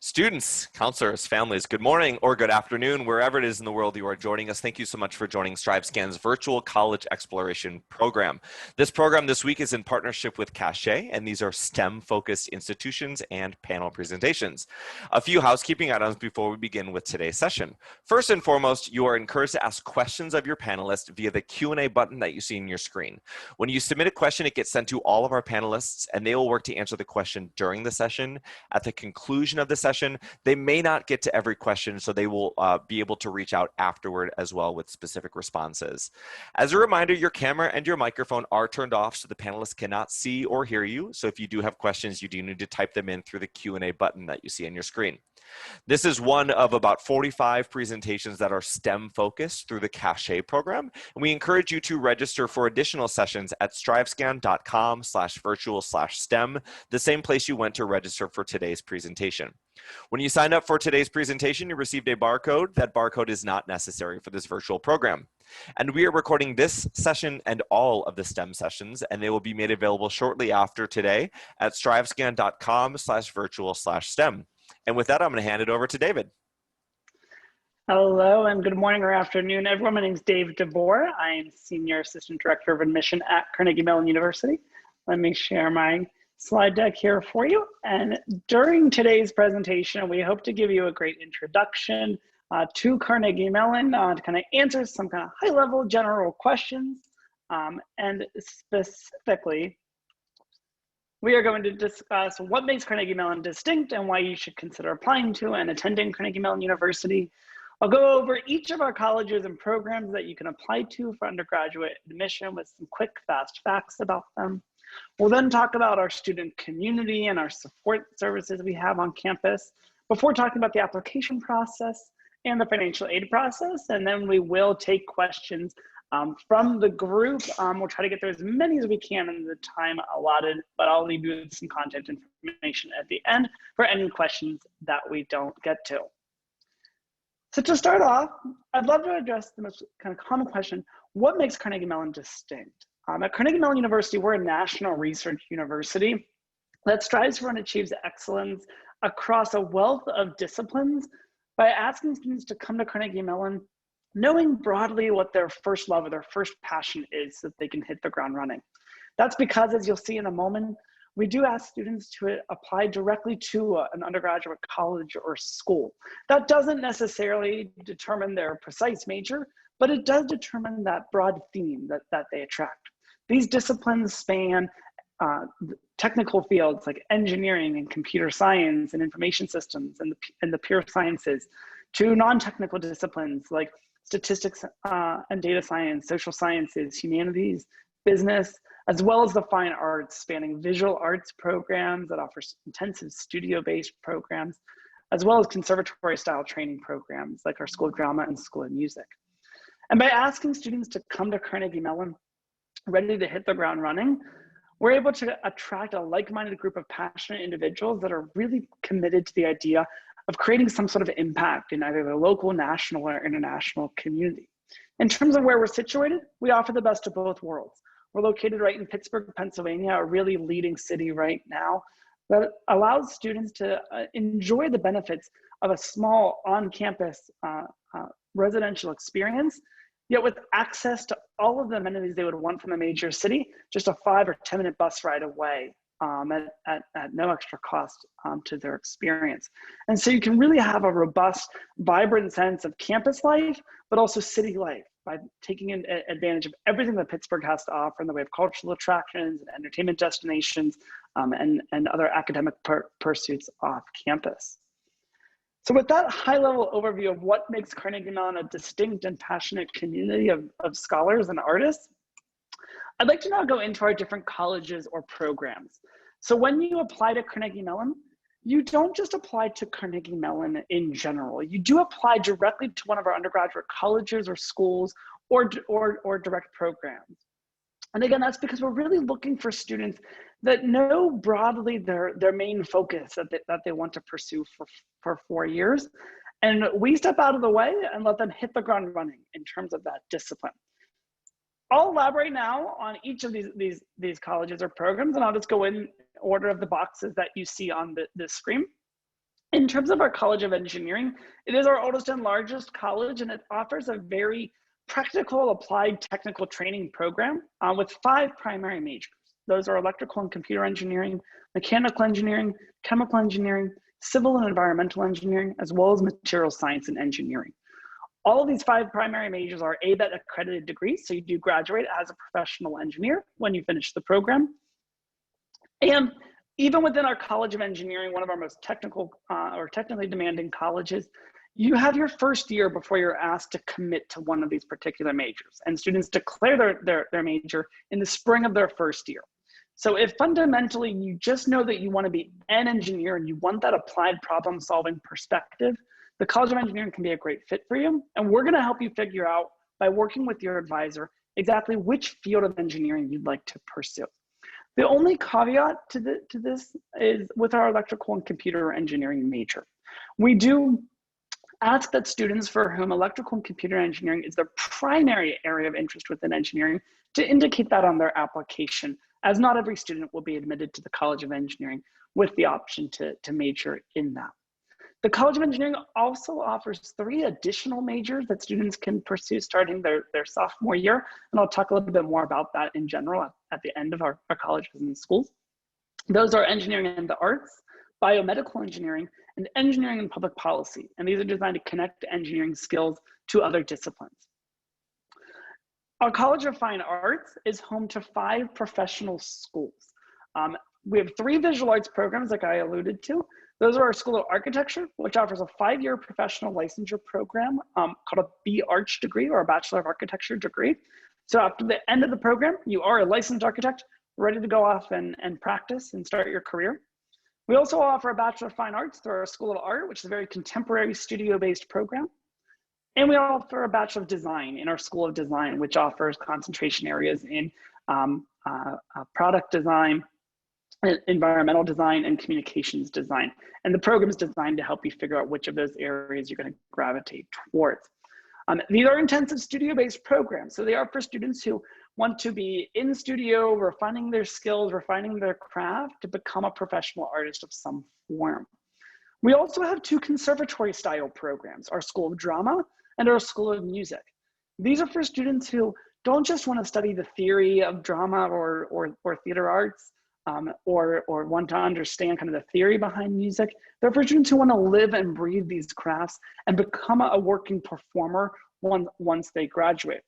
Students, counselors, families, good morning or good afternoon, wherever it is in the world you are joining us. Thank you so much for joining StriveScan's virtual college exploration program. This program this week is in partnership with Cache, and these are STEM-focused institutions and panel presentations. A few housekeeping items before we begin with today's session. First and foremost, you are encouraged to ask questions of your panelists via the Q&A button that you see on your screen. When you submit a question, it gets sent to all of our panelists, and they will work to answer the question during the session. At the conclusion of the session, they may not get to every question, so they will be able to reach out afterward as well with specific responses. As a reminder, your camera and your microphone are turned off so the panelists cannot see or hear you. So if you do have questions, you do need to type them in through the Q&A button that you see on your screen. This is one of about 45 presentations that are STEM focused through the Cache program. And we encourage you to register for additional sessions at strivescan.com/virtual/STEM, the same place you went to register for today's presentation. When you signed up for today's presentation, you received a barcode. That barcode is not necessary for this virtual program. And we are recording this session and all of the STEM sessions, and they will be made available shortly after today at strivescan.com/virtual/STEM. And with that, I'm going to hand it over to David. Hello and good morning or afternoon, everyone. My name is Dave DeBoer. I am Senior Assistant Director of Admission at Carnegie Mellon University. Let me share my slide deck here for you. And during today's presentation, we hope to give you a great introduction to Carnegie Mellon to kind of answer some kind of high-level general questions. And specifically, we are going to discuss what makes Carnegie Mellon distinct and why you should consider applying to and attending Carnegie Mellon University. I'll go over each of our colleges and programs that you can apply to for undergraduate admission with some quick, fast facts about them. We'll then talk about our student community and our support services we have on campus before talking about the application process and the financial aid process. And then we will take questions from the group. We'll try to get through as many as we can in the time allotted, but I'll leave you with some content information at the end for any questions that we don't get to. So to start off, I'd love to address the most kind of common question: what makes Carnegie Mellon distinct? At Carnegie Mellon University, we're a national research university that strives for and achieves excellence across a wealth of disciplines by asking students to come to Carnegie Mellon knowing broadly what their first love or their first passion is so that they can hit the ground running. That's because, as you'll see in a moment, we do ask students to apply directly to an undergraduate college or school. That doesn't necessarily determine their precise major, but it does determine that broad theme that they attract. These disciplines span technical fields like engineering and computer science and information systems and the pure sciences, to non-technical disciplines like statistics and data science, social sciences, humanities, business, as well as the fine arts, spanning visual arts programs that offer intensive studio-based programs, as well as conservatory-style training programs like our School of Drama and School of Music. And by asking students to come to Carnegie Mellon ready to hit the ground running, we're able to attract a like-minded group of passionate individuals that are really committed to the idea of creating some sort of impact in either the local, national, or international community. In terms of where we're situated, we offer the best of both worlds. We're located right in Pittsburgh, Pennsylvania, a really leading city right now that allows students to enjoy the benefits of a small on-campus residential experience, yet with access to all of the amenities they would want from a major city, just a 5 or 10 minute bus ride away at no extra cost to their experience. And so you can really have a robust, vibrant sense of campus life, but also city life by taking advantage of everything that Pittsburgh has to offer in the way of cultural attractions and entertainment destinations and other academic pursuits off campus. So with that high-level overview of what makes Carnegie Mellon a distinct and passionate community of scholars and artists, I'd like to now go into our different colleges or programs. So when you apply to Carnegie Mellon, you don't just apply to Carnegie Mellon in general. You do apply directly to one of our undergraduate colleges or schools or direct programs. And again, that's because we're really looking for students that know broadly their main focus that they want to pursue for 4 years. And we step out of the way and let them hit the ground running in terms of that discipline. I'll elaborate now on each of these colleges or programs, and I'll just go in order of the boxes that you see on the screen. In terms of our College of Engineering, it is our oldest and largest college, and it offers a very practical, applied technical training program with 5 primary majors. Those are electrical and computer engineering, mechanical engineering, chemical engineering, civil and environmental engineering, as well as material science and engineering. All of these 5 primary majors are ABET accredited degrees, so you do graduate as a professional engineer when you finish the program. And even within our College of Engineering, one of our most technical or technically demanding colleges, you have your first year before you're asked to commit to one of these particular majors. And students declare their major in the spring of their first year. So if fundamentally you just know that you want to be an engineer and you want that applied problem solving perspective, the College of Engineering can be a great fit for you. And we're going to help you figure out, by working with your advisor, exactly which field of engineering you'd like to pursue. The only caveat to this is with our electrical and computer engineering major. We do ask that students for whom electrical and computer engineering is their primary area of interest within engineering to indicate that on their application, as not every student will be admitted to the College of Engineering with the option to major in that. The College of Engineering also offers 3 additional majors that students can pursue starting their sophomore year, and I'll talk a little bit more about that in general at the end of our colleges and schools. Those are engineering and the arts, biomedical engineering, and engineering and public policy, and these are designed to connect engineering skills to other disciplines. Our College of Fine Arts is home to 5 professional schools. We have 3 visual arts programs, like I alluded to. Those are our School of Architecture, which offers a 5-year professional licensure program called a B.Arch degree, or a Bachelor of Architecture degree. So after the end of the program, you are a licensed architect, ready to go off and practice and start your career. We also offer a Bachelor of Fine Arts through our School of Art, which is a very contemporary studio-based program. And we offer a Bachelor of Design in our School of Design, which offers concentration areas in product design, environmental design, and communications design. And the program is designed to help you figure out which of those areas you're going to gravitate towards. These are intensive studio-based programs. So they are for students who want to be in studio, refining their skills, refining their craft to become a professional artist of some form. We also have 2 conservatory style programs, our School of Drama and our School of Music. These are for students who don't just want to study the theory of drama or theater arts, or want to understand kind of the theory behind music. They're for students who want to live and breathe these crafts and become a working performer once they graduate.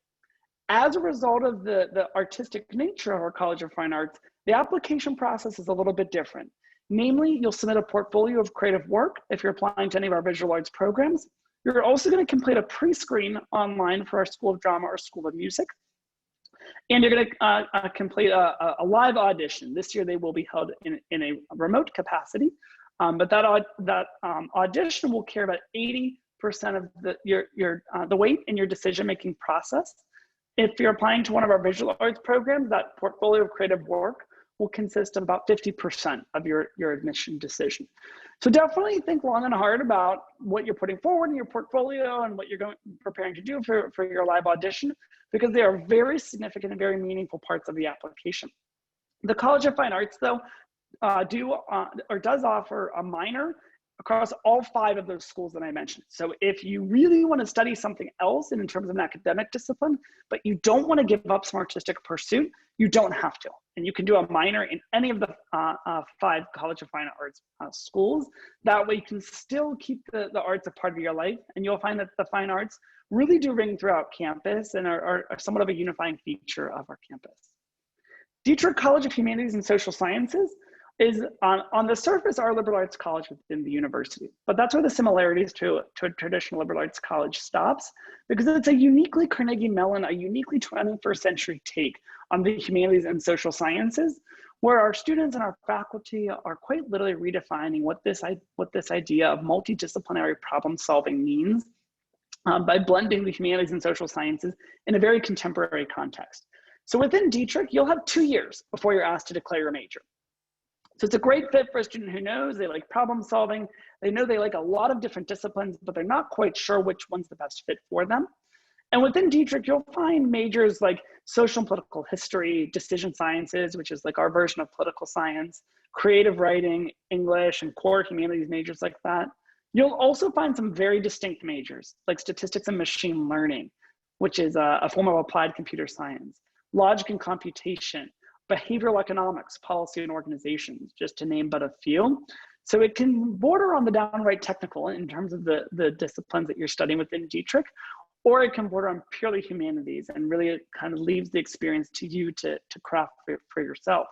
As a result of the artistic nature of our College of Fine Arts, the application process is a little bit different. Namely, you'll submit a portfolio of creative work if you're applying to any of our visual arts programs. You're also going to complete a pre-screen online for our School of Drama or School of Music. And you're going to complete a live audition. This year they will be held in a remote capacity, but that audition will carry about 80% of the weight in your decision-making process. If you're applying to one of our visual arts programs, that portfolio of creative work will consist of about 50% of your admission decision. So definitely think long and hard about what you're putting forward in your portfolio and what you're preparing to do for your live audition, because they are very significant and very meaningful parts of the application. The College of Fine Arts, though, does offer a minor across all 5 of those schools that I mentioned. So if you really want to study something else in terms of an academic discipline, but you don't want to give up some artistic pursuit, you don't have to. And you can do a minor in any of the 5 College of Fine Arts schools. That way you can still keep the arts a part of your life, and you'll find that the fine arts really do ring throughout campus and are somewhat of a unifying feature of our campus. Dietrich College of Humanities and Social Sciences is on the surface our liberal arts college within the university, but that's where the similarities to a traditional liberal arts college stops, because it's a uniquely Carnegie Mellon, a uniquely 21st century take on the humanities and social sciences, where our students and our faculty are quite literally redefining what this idea of multidisciplinary problem solving means by blending the humanities and social sciences in a very contemporary context. So within Dietrich, you'll have 2 years before you're asked to declare your major. So it's a great fit for a student who knows they like problem solving. They know they like a lot of different disciplines, but they're not quite sure which one's the best fit for them. And within Dietrich, you'll find majors like social and political history, decision sciences, which is like our version of political science, creative writing, English, and core humanities majors like that. You'll also find some very distinct majors like statistics and machine learning, which is a form of applied computer science, logic and computation, behavioral economics, policy and organizations, just to name but a few. So it can border on the downright technical in terms of the disciplines that you're studying within Dietrich, or it can border on purely humanities and really it kind of leaves the experience to you to craft for yourself.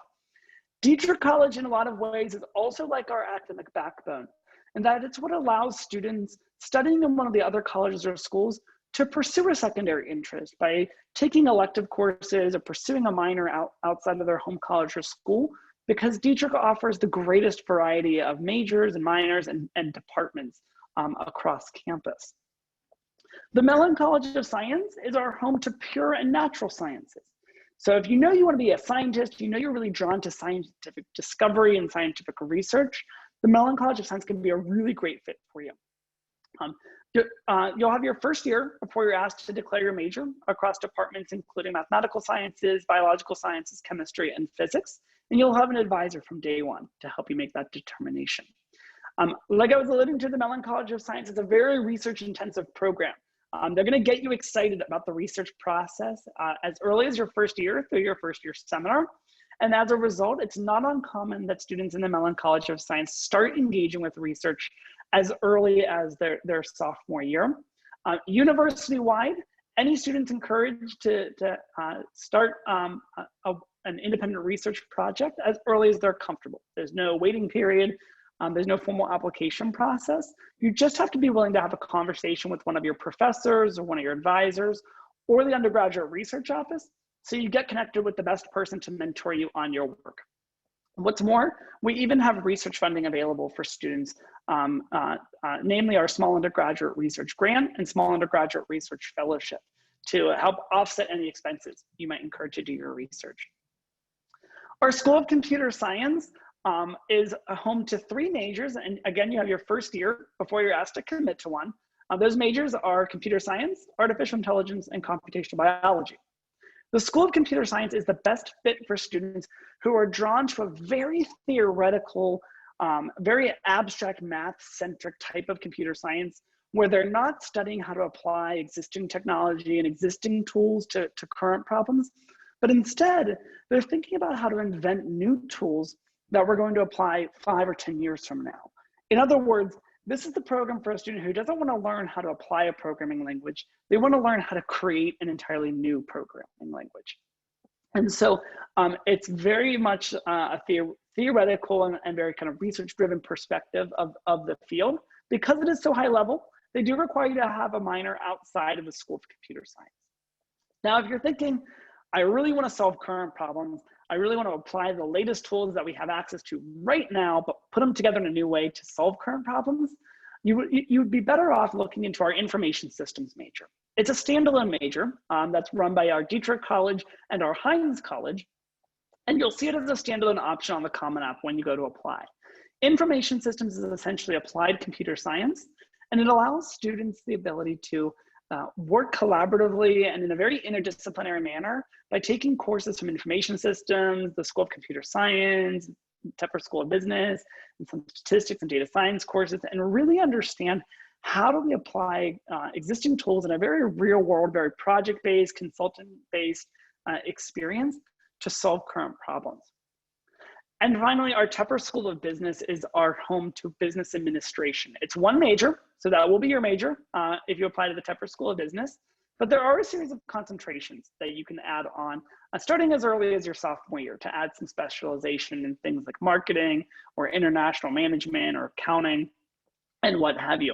Dietrich College in a lot of ways is also like our academic backbone, and that it's what allows students studying in one of the other colleges or schools to pursue a secondary interest by taking elective courses or pursuing a minor outside of their home college or school, because Dietrich offers the greatest variety of majors and minors and departments across campus. The Mellon College of Science is our home to pure and natural sciences. So if you know you want to be a scientist, you know you're really drawn to scientific discovery and scientific research, the Mellon College of Science can be a really great fit for you. You'll have your first year before you're asked to declare your major across departments, including mathematical sciences, biological sciences, chemistry, and physics. And you'll have an advisor from day one to help you make that determination. Like I was alluding to, the Mellon College of Science is a very research-intensive program. They're going to get you excited about the research process as early as your first year through your first year seminar. And as a result, it's not uncommon that students in the Mellon College of Science start engaging with research as early as their sophomore year. University-wide, any students encouraged to start an independent research project as early as they're comfortable. There's no waiting period. There's no formal application process. You just have to be willing to have a conversation with one of your professors or one of your advisors or the undergraduate research office so you get connected with the best person to mentor you on your work. What's more, we even have research funding available for students, namely our small undergraduate research grant and small undergraduate research fellowship to help offset any expenses you might incur to do your research. Our School of Computer Science is a home to 3 majors. And again, you have your first year before you're asked to commit to one. Those majors are computer science, artificial intelligence, and computational biology. The School of Computer Science is the best fit for students who are drawn to a very theoretical, very abstract math-centric type of computer science where they're not studying how to apply existing technology and existing tools to current problems, but instead they're thinking about how to invent new tools that we're going to apply 5 or 10 years from now. In other words, this is the program for a student who doesn't want to learn how to apply a programming language. They want to learn how to create an entirely new programming language. And so it's very much a theoretical and very kind of research-driven perspective of the field. Because it is so high level, they do require you to have a minor outside of the School of Computer Science. Now, if you're thinking, I really want to solve current problems, I really want to apply the latest tools that we have access to right now, but put them together in a new way to solve current problems, you would be better off looking into our information systems major. It's a standalone major that's run by our Dietrich College and our Heinz College, and you'll see it as a standalone option on the Common App when you go to apply. Information systems is essentially applied computer science, and it allows students the ability to work collaboratively and in a very interdisciplinary manner by taking courses from information systems, the School of Computer Science, Tepper School of Business, and some statistics and data science courses, and really understand how do we apply existing tools in a very real world, very project-based, consultant-based experience to solve current problems. And finally, our Tepper School of Business is our home to business administration. It's one major, so that will be your major if you apply to the Tepper School of Business. But there are a series of concentrations that you can add on, starting as early as your sophomore year to add some specialization in things like marketing or international management or accounting and what have you.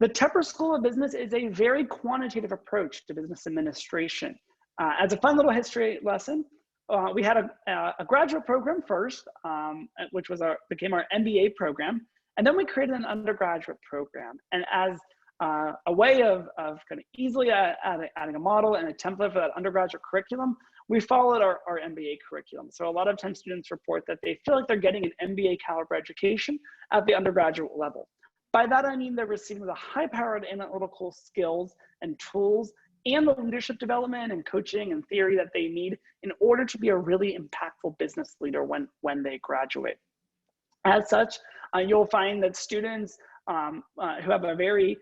The Tepper School of Business is a very quantitative approach to business administration. As a fun little history lesson, we had a graduate program first, which became our MBA program, and then we created an undergraduate program. And as a way of kind of easily adding a model and a template for that undergraduate curriculum, we followed our MBA curriculum. So a lot of times students report that they feel like they're getting an MBA caliber education at the undergraduate level. By that, I mean they're receiving the high-powered analytical skills and tools and the leadership development and coaching and theory that they need in order to be a really impactful business leader when they graduate. As such, you'll find that students who have a very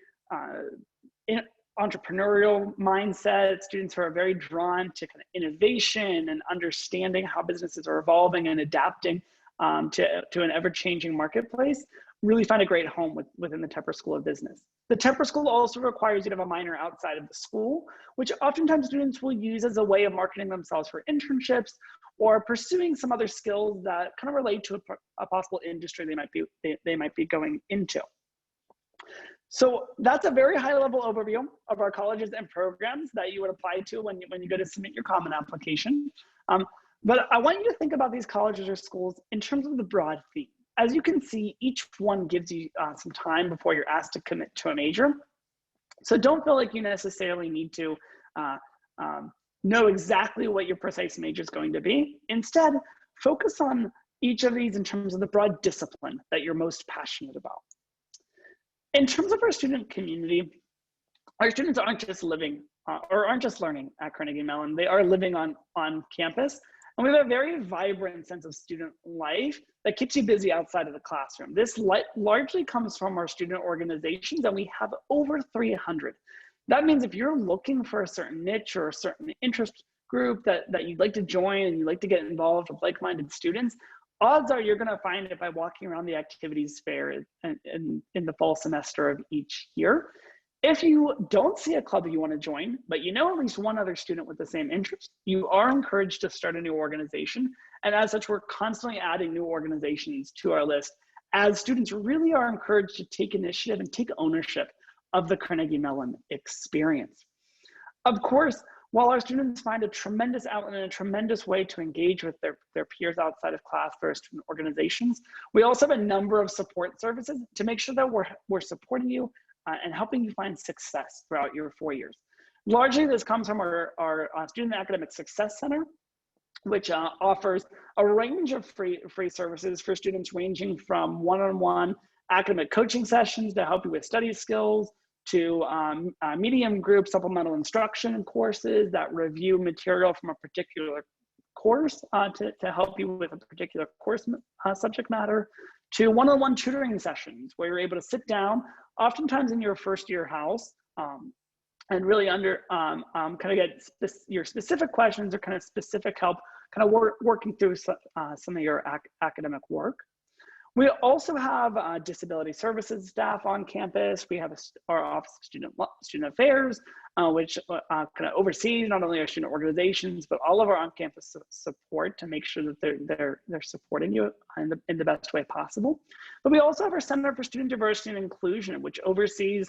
entrepreneurial mindset, students who are very drawn to kind of innovation and understanding how businesses are evolving and adapting to an ever-changing marketplace, really find a great home within the Tepper School of Business. The Tepper School also requires you to have a minor outside of the school, which oftentimes students will use as a way of marketing themselves for internships or pursuing some other skills that kind of relate to a possible industry they might be going into. So that's a very high level overview of our colleges and programs that you would apply to when you go to submit your common application. But I want you to think about these colleges or schools in terms of the broad theme. As you can see, each one gives you some time before you're asked to commit to a major. So don't feel like you necessarily need to know exactly what your precise major is going to be. Instead, focus on each of these in terms of the broad discipline that you're most passionate about. In terms of our student community, our students aren't just living or aren't just learning at Carnegie Mellon, they are living on campus. And we have a very vibrant sense of student life that keeps you busy outside of the classroom. This largely comes from our student organizations, and we have over 300. That means if you're looking for a certain niche or a certain interest group that you'd like to join and you'd like to get involved with like-minded students, odds are you're going to find it by walking around the activities fair in the fall semester of each year. If you don't see a club that you want to join, but you know at least one other student with the same interest, you are encouraged to start a new organization. And as such, we're constantly adding new organizations to our list as students really are encouraged to take initiative and take ownership of the Carnegie Mellon experience. Of course, while our students find a tremendous outlet and a tremendous way to engage with their peers outside of class through our student organizations, we also have a number of support services to make sure that we're supporting you and helping you find success throughout your 4 years. Largely, this comes from our Student Academic Success Center, which offers a range of free services for students ranging from one-on-one academic coaching sessions to help you with study skills, to medium group supplemental instruction courses that review material from a particular course to help you with a particular course subject matter, to one-on-one tutoring sessions where you're able to sit down, oftentimes in your first year house, and really kind of get your specific questions or kind of specific help kind of working through some of your academic work. We also have disability services staff on campus. We have our Office of Student Affairs, which kind of oversees not only our student organizations, but all of our on-campus support to make sure that they're supporting you in the best way possible. But we also have our Center for Student Diversity and Inclusion, which oversees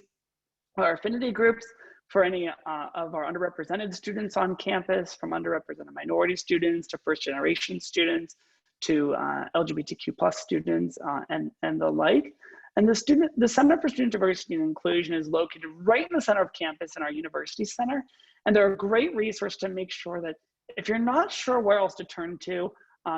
our affinity groups for any of our underrepresented students on campus, from underrepresented minority students to first-generation students, to LGBTQ+ students and the like. And the Center for Student Diversity and Inclusion is located right in the center of campus in our University Center. And they're a great resource to make sure that if you're not sure where else to turn to,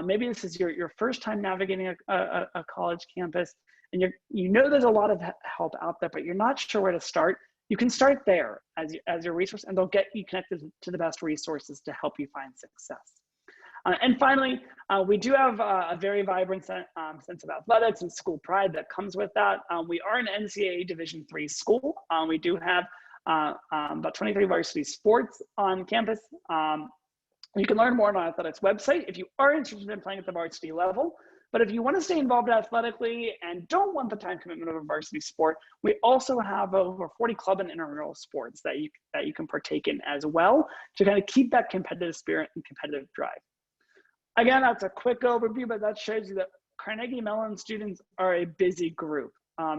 maybe this is your first time navigating a college campus, and you know there's a lot of help out there, but you're not sure where to start, you can start there as your resource, and they'll get you connected to the best resources to help you find success. And finally, we do have a very vibrant sense of athletics and school pride that comes with that. We are an NCAA Division III school. We do have about 23 varsity sports on campus. You can learn more on our athletics website if you are interested in playing at the varsity level. But if you want to stay involved athletically and don't want the time commitment of a varsity sport, we also have over 40 club and intramural sports that you can partake in as well to kind of keep that competitive spirit and competitive drive. Again, that's a quick overview, but that shows you that Carnegie Mellon students are a busy group.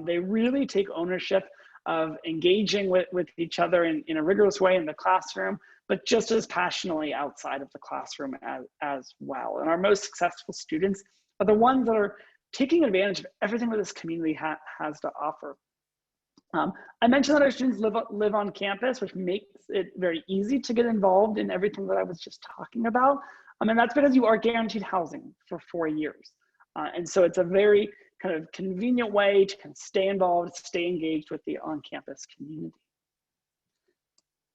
They really take ownership of engaging with each other in a rigorous way in the classroom, but just as passionately outside of the classroom as well. And our most successful students are the ones that are taking advantage of everything that this community has to offer. I mentioned that our students live on campus, which makes it very easy to get involved in everything that I was just talking about. And that's because you are guaranteed housing for 4 years. And so it's a very kind of convenient way to kind of stay involved, stay engaged with the on-campus community.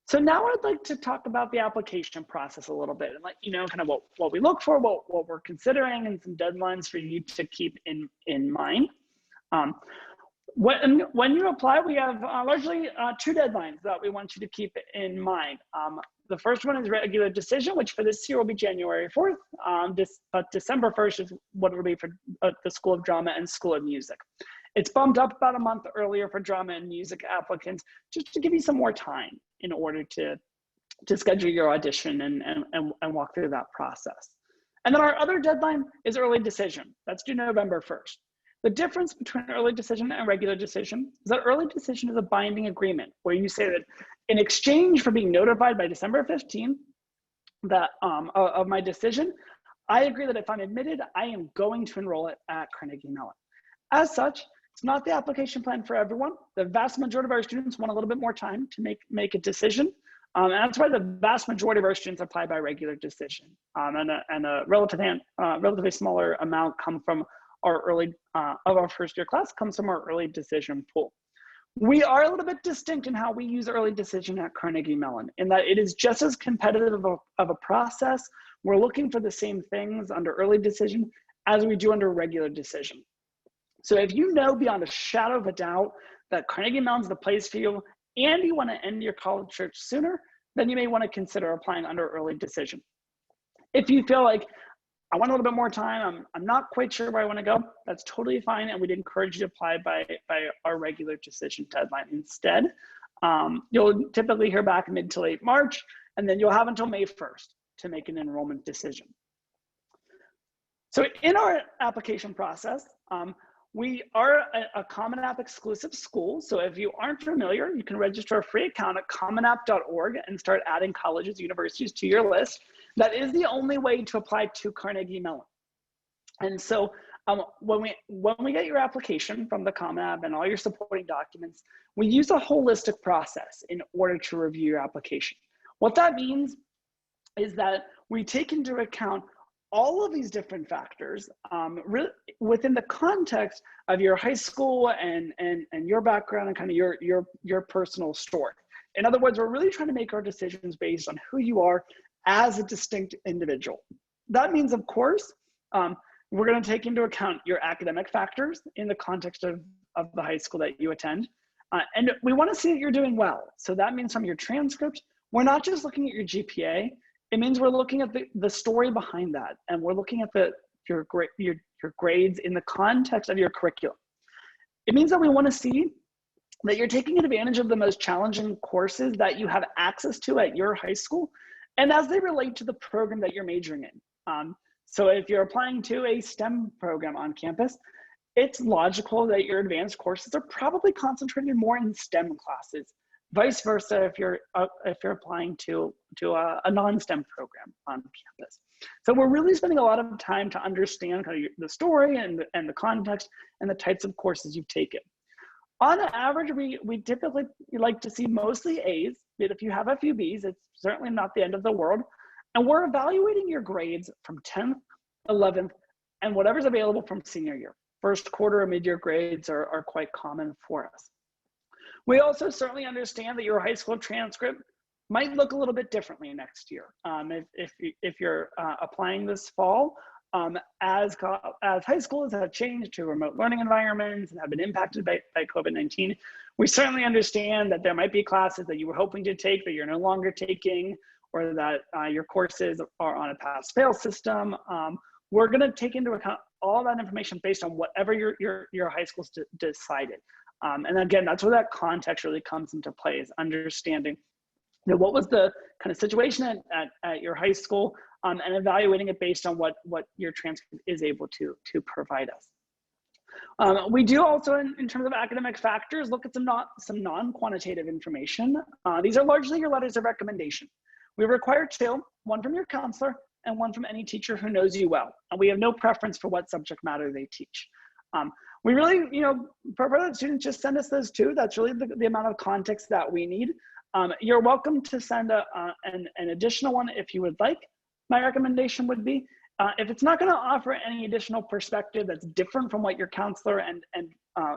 So now I'd like to talk about the application process a little bit and let you know kind of what we look for, what we're considering, and some deadlines for you to keep in mind. When you apply, we have largely two deadlines that we want you to keep in mind. The first one is regular decision, which for this year will be January 4th, but December 1st is what it will be for the School of Drama and School of Music. It's bumped up about a month earlier for drama and music applicants, just to give you some more time in order to schedule your audition and walk through that process. And then our other deadline is early decision. That's due November 1st. The difference between early decision and regular decision is that early decision is a binding agreement where you say that in exchange for being notified by December 15th that, of my decision, I agree that if I'm admitted, I am going to enroll it at Carnegie Mellon. As such, it's not the application plan for everyone. The vast majority of our students want a little bit more time to make a decision. And that's why the vast majority of our students apply by regular decision. And a relatively smaller amount come from our early, of our first year class comes from our early decision pool. We are a little bit distinct in how we use early decision at Carnegie Mellon, in that it is just as competitive of a process. We're looking for the same things under early decision as we do under regular decision. So if you know beyond a shadow of a doubt that Carnegie Mellon's the place for you and you want to end your college search sooner, then you may want to consider applying under early decision. If you feel like I want a little bit more time, I'm not quite sure where I want to go, that's totally fine, and we'd encourage you to apply by our regular decision deadline instead. You'll typically hear back mid to late March, and then you'll have until May 1st to make an enrollment decision. So in our application process, we are a Common App exclusive school. So if you aren't familiar, you can register a free account at commonapp.org and start adding colleges, universities to your list. That is the only way to apply to Carnegie Mellon. And so when we get your application from the Common App and all your supporting documents, we use a holistic process in order to review your application. What that means is that we take into account all of these different factors really within the context of your high school and your background and kind of your personal story. In other words, we're really trying to make our decisions based on who you are as a distinct individual. That means, of course, we're going to take into account your academic factors in the context of the high school that you attend. And we want to see that you're doing well. So that means from your transcript, we're not just looking at your GPA. It means we're looking at the story behind that. And we're looking at your grades in the context of your curriculum. It means that we want to see that you're taking advantage of the most challenging courses that you have access to at your high school, and as they relate to the program that you're majoring in. So if you're applying to a STEM program on campus, it's logical that your advanced courses are probably concentrated more in STEM classes. Vice versa, if you're applying to a non-STEM program on campus. So we're really spending a lot of time to understand kind of the story and the context and the types of courses you've taken. On average, we typically like to see mostly A's, but if you have a few B's, it's certainly not the end of the world. And we're evaluating your grades from 10th, 11th, and whatever's available from senior year. First quarter or mid-year grades are quite common for us. We also certainly understand that your high school transcript might look a little bit differently next year. If you're applying this fall, as high schools have changed to remote learning environments and have been impacted by COVID-19, we certainly understand that there might be classes that you were hoping to take that you're no longer taking, or that your courses are on a pass-fail system. We're going to take into account all that information based on whatever your high school's decided. And again, that's where that context really comes into play, is understanding what was the kind of situation at your high school, and evaluating it based on what your transcript is able to provide us. We do also, in terms of academic factors, look at some non-quantitative information. These are largely your letters of recommendation. We require two, one from your counselor and one from any teacher who knows you well. And we have no preference for what subject matter they teach. We really, prefer that students just send us those two. That's really the amount of context that we need. You're welcome to send an additional one if you would like. My recommendation would be, if it's not going to offer any additional perspective that's different from what your counselor and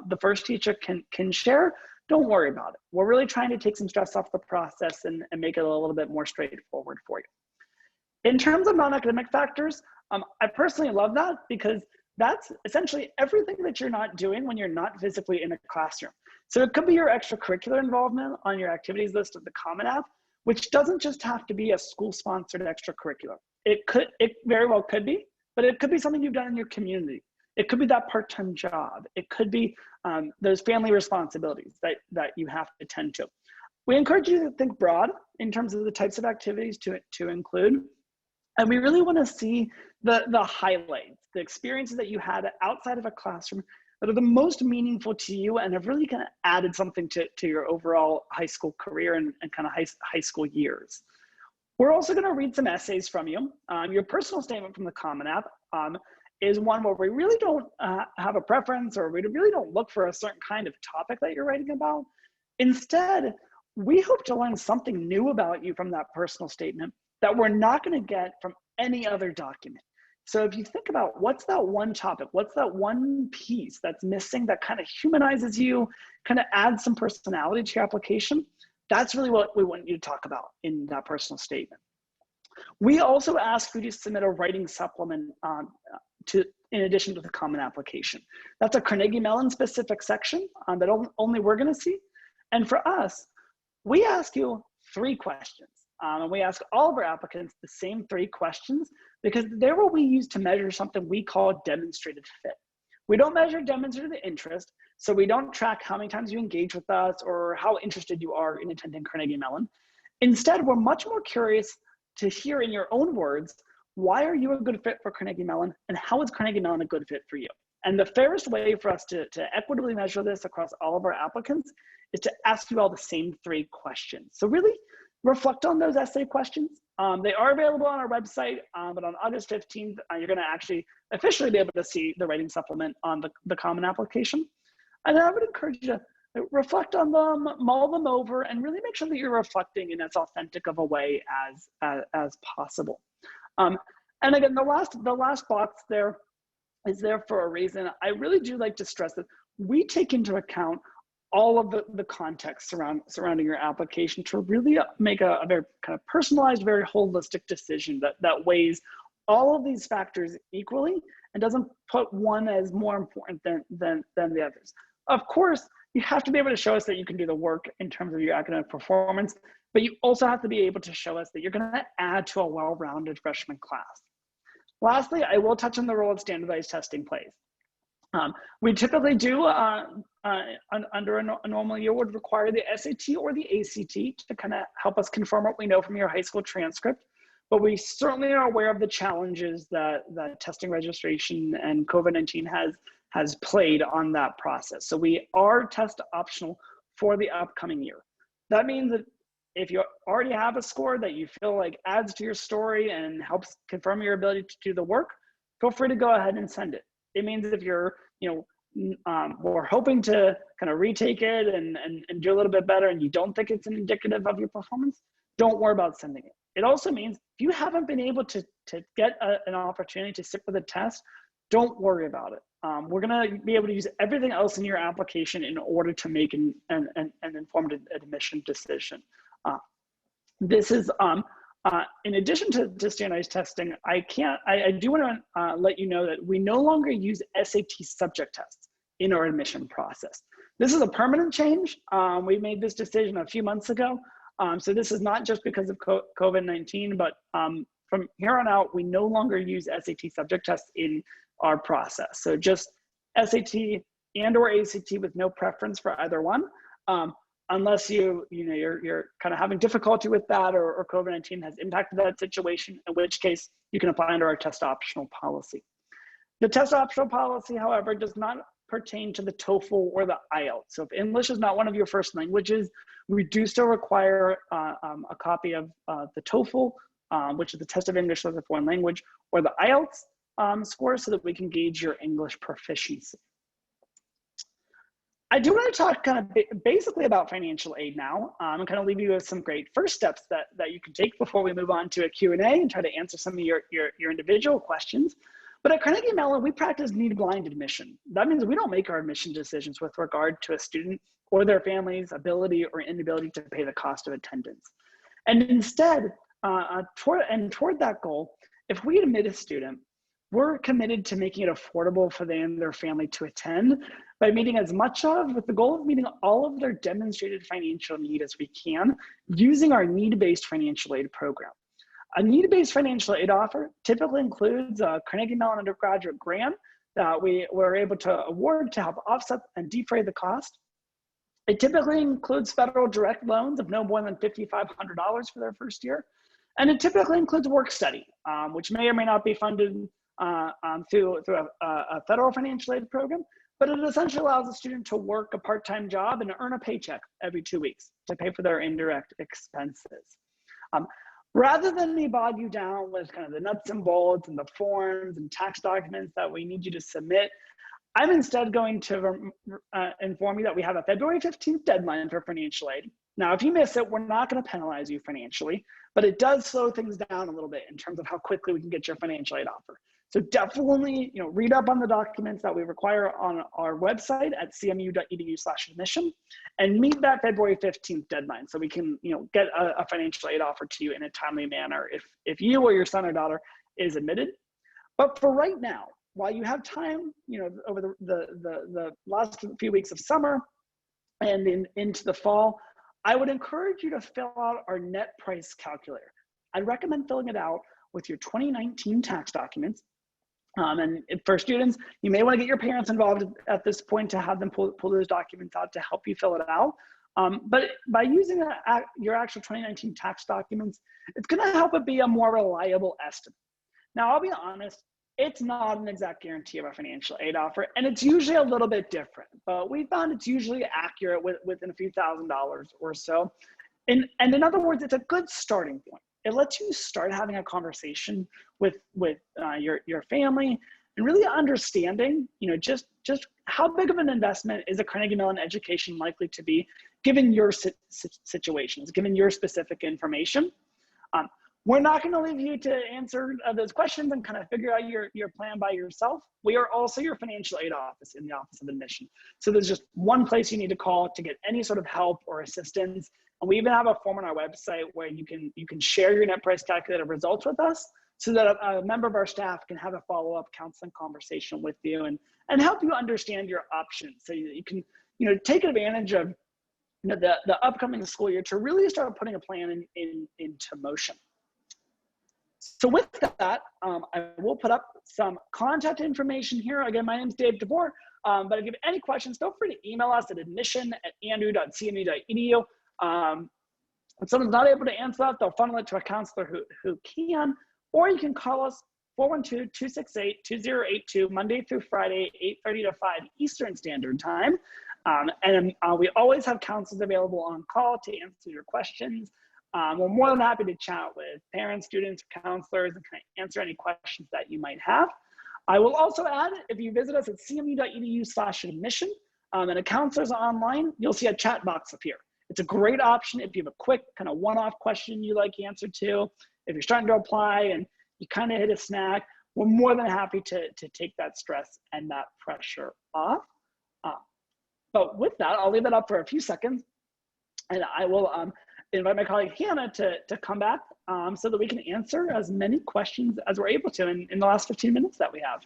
the first teacher can share, don't worry about it. We're really trying to take some stress off the process and make it a little bit more straightforward for you. In terms of non-academic factors, I personally love that because that's essentially everything that you're not doing when you're not physically in a classroom. So it could be your extracurricular involvement on your activities list of the Common App, which doesn't just have to be a school-sponsored extracurricular. It very well could be, but it could be something you've done in your community. It could be that part-time job. It could be those family responsibilities that you have to attend to. We encourage you to think broad in terms of the types of activities to include. And we really want to see the highlights, the experiences that you had outside of a classroom that are the most meaningful to you and have really kind of added something to your overall high school career and kind of high school years. We're also going to read some essays from you. Your personal statement from the Common App is one where we really don't have a preference, or we really don't look for a certain kind of topic that you're writing about. Instead, we hope to learn something new about you from that personal statement that we're not going to get from any other document. So if you think about what's that one topic, what's that one piece that's missing that kind of humanizes you, kind of adds some personality to your application, that's really what we want you to talk about in that personal statement. We also ask you to submit a writing supplement in addition to the common application. That's a Carnegie Mellon specific section that only we're going to see. And for us, we ask you 3 questions. And we ask all of our applicants the same 3 questions because they're what we use to measure something we call demonstrated fit. We don't measure demonstrated interest, so we don't track how many times you engage with us or how interested you are in attending Carnegie Mellon. Instead, we're much more curious to hear in your own words, why are you a good fit for Carnegie Mellon and how is Carnegie Mellon a good fit for you? And the fairest way for us to equitably measure this across all of our applicants is to ask you all the same 3 questions. So really, reflect on those essay questions. They are available on our website, but on August 15th, you're gonna actually officially be able to see the writing supplement on the common application. And I would encourage you to reflect on them, mull them over, and really make sure that you're reflecting in as authentic of a way as possible. And again, the last box there is there for a reason. I really do like to stress that we take into account all of the context surrounding your application to really make a very kind of personalized, very holistic decision that weighs all of these factors equally and doesn't put one as more important than the others. Of course, you have to be able to show us that you can do the work in terms of your academic performance, but you also have to be able to show us that you're going to add to a well-rounded freshman class. Lastly, I will touch on the role of standardized testing plays. We typically do, under a normal year, would require the SAT or the ACT to kind of help us confirm what we know from your high school transcript. But we certainly are aware of the challenges that testing registration and COVID-19 has played on that process. So we are test optional for the upcoming year. That means that if you already have a score that you feel like adds to your story and helps confirm your ability to do the work, feel free to go ahead and send it. It means if you're, we're hoping to kind of retake it and do a little bit better and you don't think it's indicative of your performance, don't worry about sending it. It also means if you haven't been able to get an opportunity to sit for the test, don't worry about it. We're gonna be able to use everything else in your application in order to make an informed admission decision. This is, in addition to standardized testing, I do want to let you know that we no longer use SAT subject tests in our admission process. This is a permanent change. We made this decision a few months ago. So this is not just because of COVID-19, but from here on out, we no longer use SAT subject tests in our process. So just SAT and or ACT with no preference for either one. Unless you're kind of having difficulty with that or COVID-19 has impacted that situation, in which case you can apply under our test optional policy. The test optional policy, however, does not pertain to the TOEFL or the IELTS. So if English is not one of your first languages, we do still require a copy of the TOEFL, which is the test of English as a foreign language, or the IELTS score so that we can gauge your English proficiency. I do want to talk kind of basically about financial aid now and kind of leave you with some great first steps that you can take before we move on to a Q&A and try to answer some of your individual questions. But at Carnegie Mellon, we practice need-blind admission. That means we don't make our admission decisions with regard to a student or their family's ability or inability to pay the cost of attendance. And instead, toward that goal, if we admit a student, we're committed to making it affordable for them and their family to attend by meeting as much of, with the goal of meeting all of their demonstrated financial need as we can using our need-based financial aid program. A need-based financial aid offer typically includes a Carnegie Mellon undergraduate grant that we were able to award to help offset and defray the cost. It typically includes federal direct loans of no more than $5,500 for their first year. And it typically includes work study, which may or may not be funded through a federal financial aid program, but it essentially allows a student to work a part-time job and earn a paycheck every 2 weeks to pay for their indirect expenses. Rather than me bog you down with kind of the nuts and bolts and the forms and tax documents that we need you to submit, I'm instead going to inform you that we have a February 15th deadline for financial aid. Now, if you miss it, we're not going to penalize you financially, but it does slow things down a little bit in terms of how quickly we can get your financial aid offer. So definitely, read up on the documents that we require on our website at cmu.edu/admission and meet that February 15th deadline so we can, get a financial aid offer to you in a timely manner if you or your son or daughter is admitted. But for right now, while you have time, over the last few weeks of summer and into the fall, I would encourage you to fill out our net price calculator. I'd recommend filling it out with your 2019 tax documents. And for students, you may want to get your parents involved at this point to have them pull those documents out to help you fill it out. But by using your actual 2019 tax documents, it's going to help it be a more reliable estimate. Now, I'll be honest, it's not an exact guarantee of a financial aid offer, and it's usually a little bit different, but we found it's usually accurate within a few $1,000s or so. And in other words, it's a good starting point. It lets you start having a conversation with your family and really understanding, just how big of an investment is a Carnegie Mellon education likely to be given your situations, given your specific information. We're not going to leave you to answer those questions and kind of figure out your plan by yourself. We are also your financial aid office in the Office of Admission. So there's just one place you need to call to get any sort of help or assistance. And we even have a form on our website where you can share your net price calculator results with us so that a member of our staff can have a follow-up counseling conversation with you and help you understand your options so that you can take advantage of the upcoming school year to really start putting a plan into motion. So with that, I will put up some contact information here. Again, my name is Dave DeBoer, but if you have any questions, feel free to email us at admission@andu.cmu.edu. If someone's not able to answer that, they'll funnel it to a counselor who can, or you can call us 412-268-2082, Monday through Friday, 8:30 to 5 Eastern Standard Time. And we always have counselors available on call to answer your questions. We're more than happy to chat with parents, students, counselors, and kind of answer any questions that you might have. I will also add, if you visit us at cmu.edu/admission and a counselor's online, you'll see a chat box appear. It's a great option if you have a quick kind of one-off question you like answer to. If you're starting to apply and you kind of hit a snag, we're more than happy to take that stress and that pressure off. But with that, I'll leave it up for a few seconds, and I will invite my colleague Hannah to come back so that we can answer as many questions as we're able to in the last 15 minutes that we have.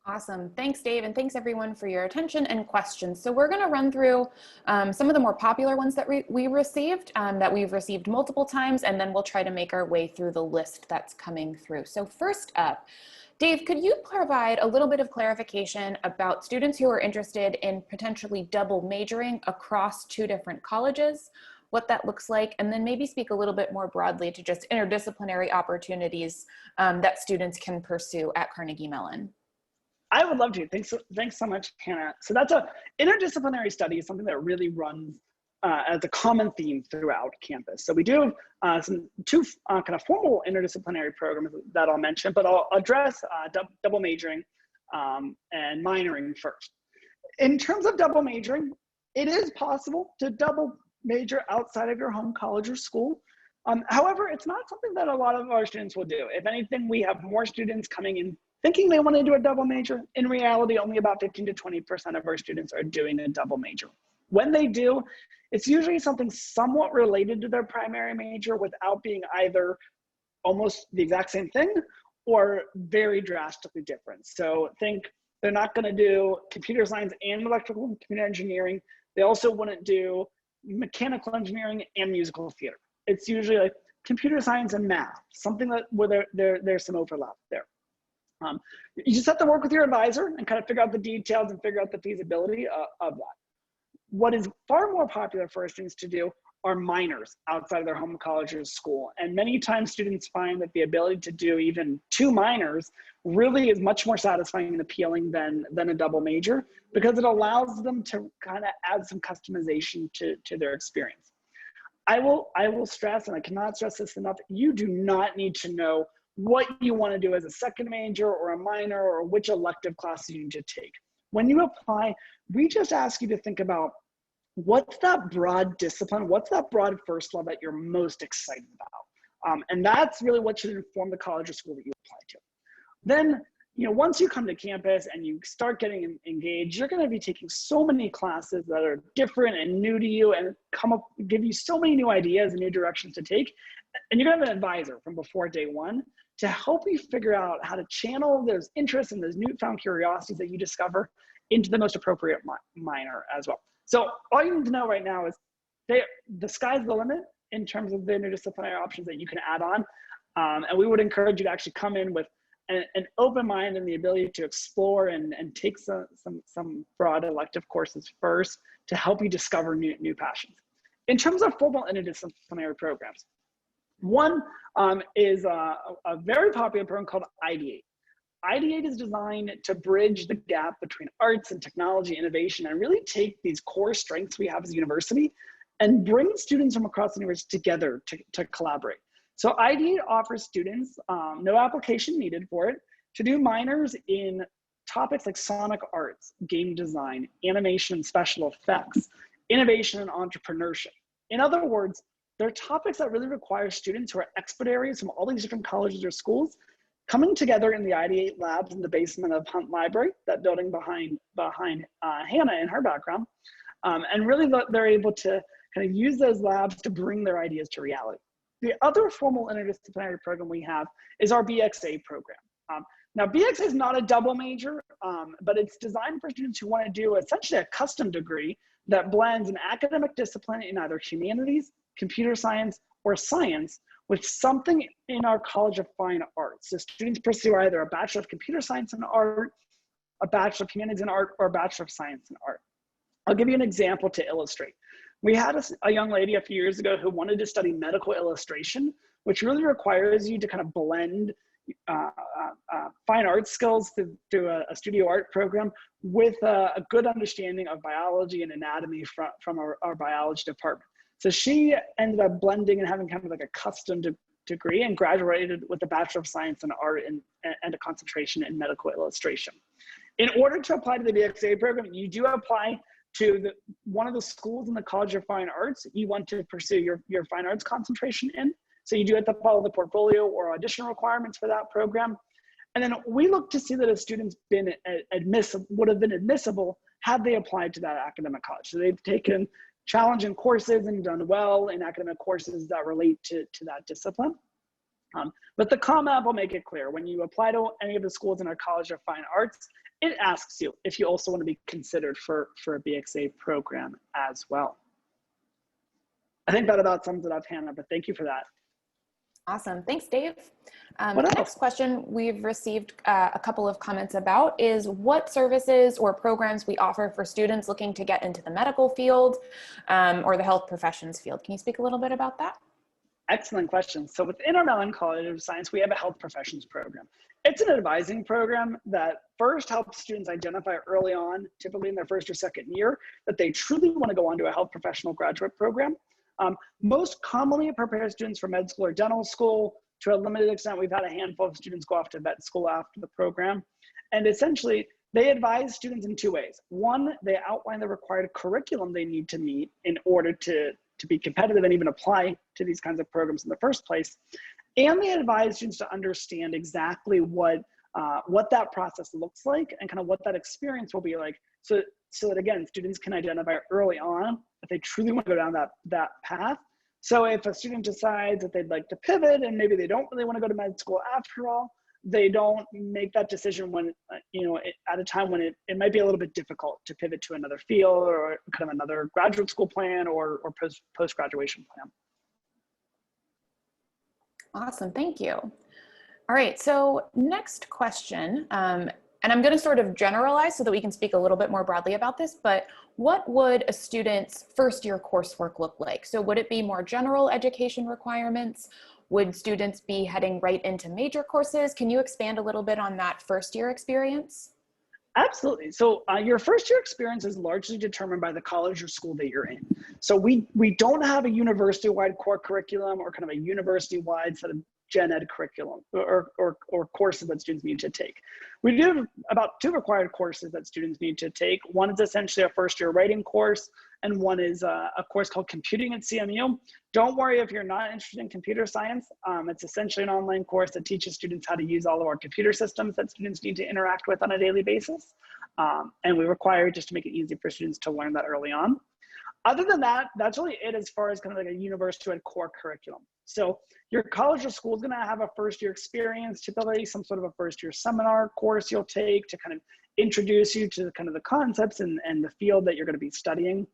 Awesome. Thanks, Dave, and thanks everyone for your attention and questions. So we're going to run through some of the more popular ones that we received, that we've received multiple times, and then we'll try to make our way through the list that's coming through. So first up, Dave, could you provide a little bit of clarification about students who are interested in potentially double majoring across 2 different colleges, what that looks like, and then maybe speak a little bit more broadly to just interdisciplinary opportunities that students can pursue at Carnegie Mellon? I would love to. Thanks so much, Hannah. So that's interdisciplinary study is something that really runs as a common theme throughout campus. So we do have two kind of formal interdisciplinary programs that I'll mention, but I'll address double majoring and minoring first. In terms of double majoring, it is possible to double major outside of your home college or school. However, it's not something that a lot of our students will do. If anything, we have more students coming in thinking they want to do a double major. In reality, only about 15 to 20% of our students are doing a double major. When they do, it's usually something somewhat related to their primary major without being either almost the exact same thing or very drastically different. So think they're not going to do computer science and electrical and computer engineering. They also wouldn't do mechanical engineering and musical theater. It's usually like computer science and math, something that where there's some overlap there. You just have to work with your advisor and kind of figure out the details and figure out the feasibility of that. What is far more popular for our students to do are minors outside of their home college or school. And many times students find that the ability to do even 2 minors really is much more satisfying and appealing than a double major, because it allows them to kind of add some customization to their experience. I will stress, and I cannot stress this enough, you do not need to know what you want to do as a second major or a minor or which elective classes you need to take. When you apply, we just ask you to think about what's that broad discipline, what's that broad first love that you're most excited about? And that's really what should inform the college or school that you apply to. Then, once you come to campus and you start getting engaged, you're going to be taking so many classes that are different and new to you and give you so many new ideas and new directions to take. And you're going to have an advisor from before day one to help you figure out how to channel those interests and those newfound curiosities that you discover into the most appropriate minor as well. So all you need to know right now is the sky's the limit in terms of the interdisciplinary options that you can add on. And we would encourage you to actually come in with an open mind and the ability to explore and take some broad elective courses first to help you discover new passions. In terms of formal interdisciplinary programs, one is a very popular program called Ideate. Ideate is designed to bridge the gap between arts and technology innovation and really take these core strengths we have as a university and bring students from across the university together to collaborate. So Ideate offers students, no application needed for it, to do minors in topics like sonic arts, game design, animation and special effects, innovation and entrepreneurship. In other words, they're topics that really require students who are expert from all these different colleges or schools coming together in the Ideate labs in the basement of Hunt Library, that building behind Hannah in her background. And really they're able to kind of use those labs to bring their ideas to reality. The other formal interdisciplinary program we have is our BXA program. Now BXA is not a double major, but it's designed for students who want to do essentially a custom degree that blends an academic discipline in either humanities, computer science, or science with something in our College of Fine Arts. So students pursue either a Bachelor of Computer Science in Art, a Bachelor of Humanities in Art, or a Bachelor of Science in Art. I'll give you an example to illustrate. We had a young lady a few years ago who wanted to study medical illustration, which really requires you to kind of blend fine arts skills through a studio art program with a good understanding of biology and anatomy from our biology department. So she ended up blending and having kind of like a custom degree and graduated with a Bachelor of Science in Art and a concentration in medical illustration. In order to apply to the BXA program, you do apply to one of the schools in the College of Fine Arts you want to pursue your fine arts concentration in. So you do have to follow the portfolio or audition requirements for that program. And then we look to see that a student's would have been admissible had they applied to that academic college. So they've taken challenging courses and done well in academic courses that relate to that discipline. But the ComApp will make it clear. When you apply to any of the schools in our College of Fine Arts, it asks you if you also want to be considered for a BXA program as well. I think that about sums it up, Hannah, but thank you for that. Awesome. Thanks, Dave. The next question we've received a couple of comments about is what services or programs we offer for students looking to get into the medical field or the health professions field. Can you speak a little bit about that? Excellent question. So within our Mellon College of Science, we have a health professions program. It's an advising program that first helps students identify early on, typically in their first or second year, that they truly want to go on to a health professional graduate program. Most commonly it prepares students for med school or dental school. To a limited extent, we've had a handful of students go off to vet school after the program. And essentially, they advise students in 2 ways. One, they outline the required curriculum they need to meet in order to to be competitive and even apply to these kinds of programs in the first place. And they advise students to understand exactly what that process looks like and kind of what that experience will be like. So that again, students can identify early on if they truly want to go down that path. So if a student decides that they'd like to pivot and maybe they don't really want to go to med school after all, they don't make that decision when, at a time when it might be a little bit difficult to pivot to another field or kind of another graduate school plan or post-graduation plan. Awesome, thank you. All right, so next question, and I'm going to sort of generalize so that we can speak a little bit more broadly about this, but what would a student's first year coursework look like? So would it be more general education requirements? Would students be heading right into major courses? Can you expand a little bit on that first year experience? Absolutely. So your first year experience is largely determined by the college or school that you're in. So we don't have a university-wide core curriculum or kind of a university-wide set of gen ed curriculum or courses that students need to take. We do have about 2 required courses that students need to take. One is essentially a first year writing course, and one is a course called Computing at CMU. Don't worry if you're not interested in computer science. It's essentially an online course that teaches students how to use all of our computer systems that students need to interact with on a daily basis. And we require it just to make it easy for students to learn that early on. Other than that, that's really it as far as kind of like a university-wide core curriculum. So your college or school is going to have a first year experience, typically some sort of a first year seminar course you'll take to kind of introduce you to kind of the concepts and the field that you're going to be studying.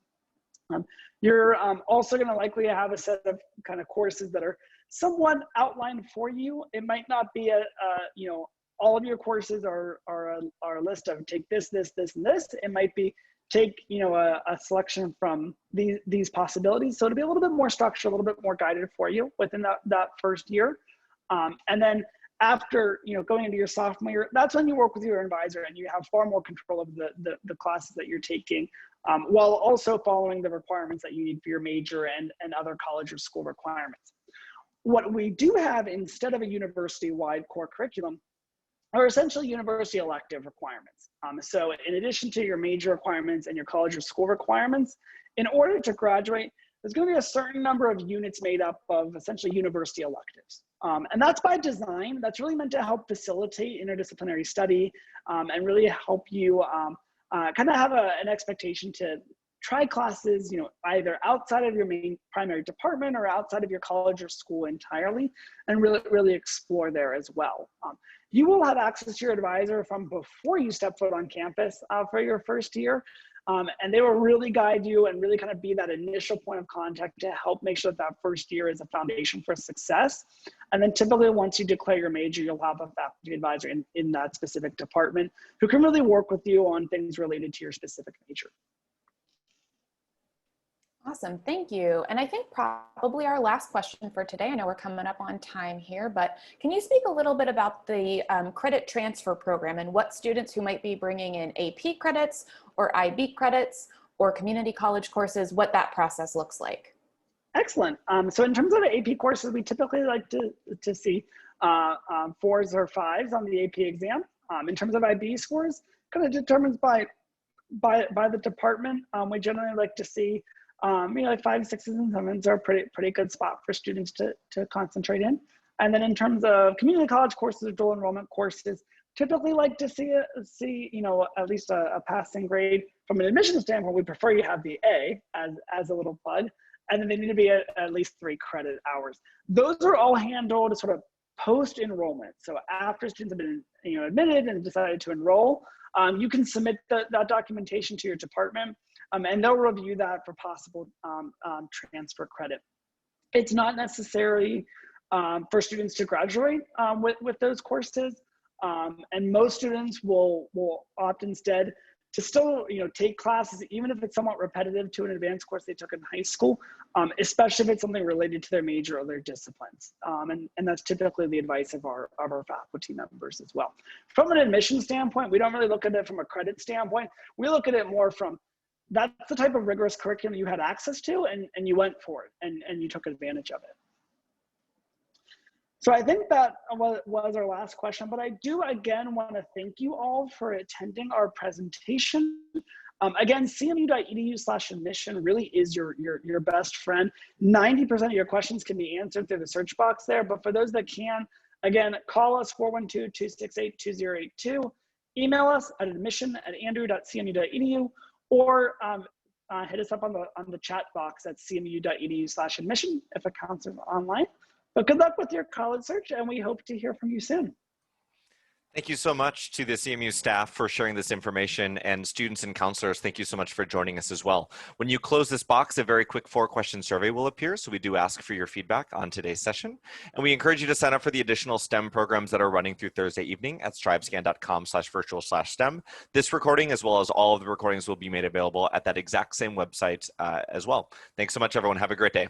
You're also going to likely have a set of kind of courses that are somewhat outlined for you. It might not be all of your courses are a list of take this, this, this, and this. It might be take a selection from these possibilities. So it'll be a little bit more structured, a little bit more guided for you within that first year. And then after going into your sophomore year, that's when you work with your advisor and you have far more control of the classes that you're taking, while also following the requirements that you need for your major and other college or school requirements. What we do have instead of a university-wide core curriculum are essentially university elective requirements. So in addition to your major requirements and your college or school requirements, in order to graduate, there's going to be a certain number of units made up of essentially university electives. And that's by design. That's really meant to help facilitate interdisciplinary study and really help you kind of have an expectation to try classes, either outside of your main primary department or outside of your college or school entirely, and really explore there as well. You will have access to your advisor from before you step foot on campus for your first year. And they will really guide you and really kind of be that initial point of contact to help make sure that first year is a foundation for success. And then typically once you declare your major, you'll have a faculty advisor in that specific department who can really work with you on things related to your specific major. Awesome, thank you. And I think probably our last question for today, I know we're coming up on time here, but can you speak a little bit about the credit transfer program and what students who might be bringing in AP credits or IB credits or community college courses, what that process looks like? Excellent. So in terms of the AP courses, we typically like to see 4s or 5s on the AP exam. In terms of IB scores, kind of determines by the department. We generally like to see like 5s, 6s, and 7s are a pretty good spot for students to concentrate in. And then in terms of community college courses or dual enrollment courses, typically like to see at least a passing grade. From an admissions standpoint, we prefer you have the A as a little plug, and then they need to be at least 3 credit hours. Those are all handled sort of post-enrollment. So after students have been admitted and decided to enroll, you can submit that documentation to your department, and they'll review that for possible transfer credit. It's not necessary for students to graduate with those courses, and most students will opt instead to still take classes, even if it's somewhat repetitive to an advanced course they took in high school, especially if it's something related to their major or their disciplines. And that's typically the advice of our faculty members as well. From an admission standpoint, we don't really look at it from a credit standpoint. We look at it more from, that's the type of rigorous curriculum you had access to and you went for it and you took advantage of it. So I think that was our last question, but I do again want to thank you all for attending our presentation. Again, cmu.edu/admission really is your best friend. 90% of your questions can be answered through the search box there, but for those that can, again, call us 412-268-2082, email us at admission@andrew.cmu.edu, or hit us up on the chat box at cmu.edu/admission if accounts are online. But good luck with your college search, and we hope to hear from you soon. Thank you so much to the CMU staff for sharing this information, and students and counselors, thank you so much for joining us as well. When you close this box, a very quick 4-question survey will appear, so we do ask for your feedback on today's session. And we encourage you to sign up for the additional STEM programs that are running through Thursday evening at strivescan.com/virtual/STEM. This recording, as well as all of the recordings, will be made available at that exact same website as well. Thanks so much, everyone. Have a great day.